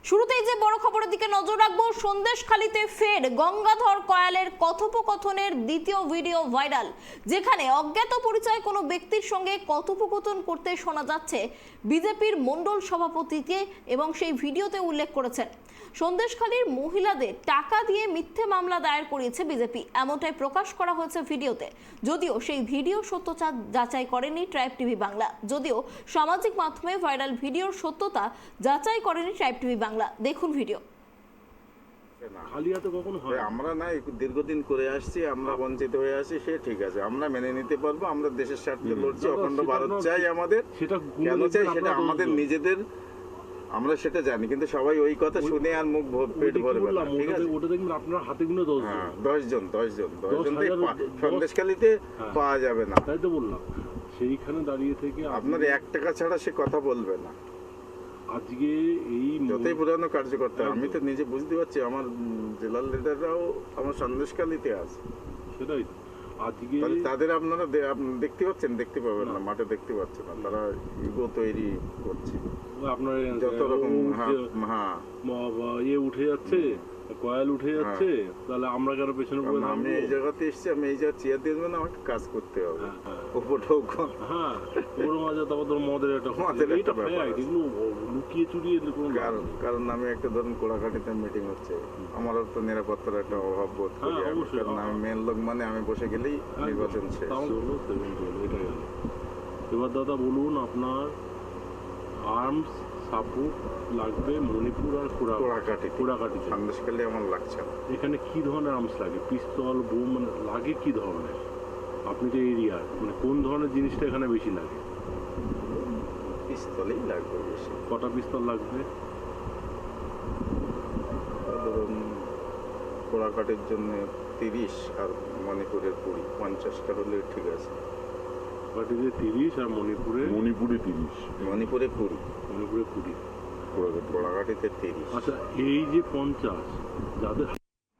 শুরুতেই যে বড় খবরের দিকে নজর রাখবো, সন্দেশখালীতে ফের গঙ্গাধর কয়ালের কথোপকথনের দ্বিতীয় ভিডিও ভাইরাল, যেখানে অজ্ঞাত পরিচয় কোনো ব্যক্তির সঙ্গে কথোপকথন করতে শোনা যাচ্ছে বিজেপির মণ্ডল সভাপতিকে, এবং সেই ভিডিওতে উল্লেখ করেছেন সন্দেশখালীর মহিলাদের টাকা দিয়ে মিথ্যে মামলা দায়ের করিয়েছে বিজেপি, এমনটাই প্রকাশ করা হয়েছে ভিডিওতে। যদিও সেই ভিডিও সত্যতা যাচাই করেনি ট্রাইব টিভি বাংলা, যদিও সামাজিক মাধ্যমে ভাইরাল ভিডিওর সত্যতা যাচাই করেনি ট্রাইব টিভি বাংলা। দেখুন ভিডিও। আমরা না দীর্ঘদিন করে আসছি, আমরা বঞ্চিত হয়ে আসছি, সে ঠিক আছে, আমরা মেনে নিতে পারবো। আমরা দেশের স্বার্থে লড়ছি, অখণ্ড ভারত চাই আমাদের। কেন চাই সেটা আমাদের নিজেদের, আমরা সেটা জানি, কিন্তু সবাই ওই কথা শুনে আর মুখ পেট ভরবে না। ঠিক আছে, ওটা দেখবেন আপনার হাতে গুনে 10 জন সন্দেশখালীতে পাওয়া যাবে না। তাই তো বললাম, সেইখানে দাঁড়িয়ে থেকে আপনার 1 টাকা ছাড়া সে কথা বলবে না। আজকে এই যতই পুরানো কার্যকর্তা, আমি তো নিজে বুঝতে পারছি, আমার জেলার লিডাররাও আমার সন্দেশখালীতে আছে। সেটাই আজকে তাদের আপনারা দেখতে পাচ্ছেন, দেখতে পাবেন না, মাঠে দেখতে পাচ্ছেন না, তারা ইগো তৈরি করছে আপনার যত রকম। হ্যাঁ, ইয়ে উঠে যাচ্ছে, কয়েল উঠে যাচ্ছে, তাহলে আমরা কেন পেছনে পড়ে থাকবো? আমি এই জায়গাতে এসেছি, আমি এই জায়গা চেয়ার দিয়ে দেবেন, আমাকে কাজ করতে হবে। হ্যাঁ, ওর মাঝে তারপর তোর মদের একটা ব্যাপার, এগুলো লুকিয়ে চুরিয়ে কারণ আমি একটা ধরুন কোড়াঘাটিতে মিটিং হচ্ছে, আমারও তো নিরাপত্তার একটা অভাব বোধ করি। কারণ আমি মেন লোক, মানে আমি বসে গেলেই নির্বাচন শেষ। এটা গেল। এবার দাদা বলুন, আপনার আর্মস সাপোর্ট লাগবে মণিপুর আর কোড়াকাটি। সন্দেশখালী আমার লাগছে না। এখানে কি ধরনের আর্মস লাগে? পিস্তল, বোম, মানে লাগে কি ধরনের? আপনি যে এরিয়ার, মানে কোন ধরনের জিনিসটা এখানে বেশি লাগে? পিস্তলই লাগবে বেশি। কটা পিস্তল লাগবে? ধরুন কোড়াকাটির জন্য 30 আর মণিপুরের 20, 50টা হলে ঠিক আছে। কোড়াকাটিতে 30 আর মণিপুরে 30, মণিপুরে 20, মণিপুরে 20, কোড়াকাটিতে 30। আচ্ছা, এই যে 50 যাদের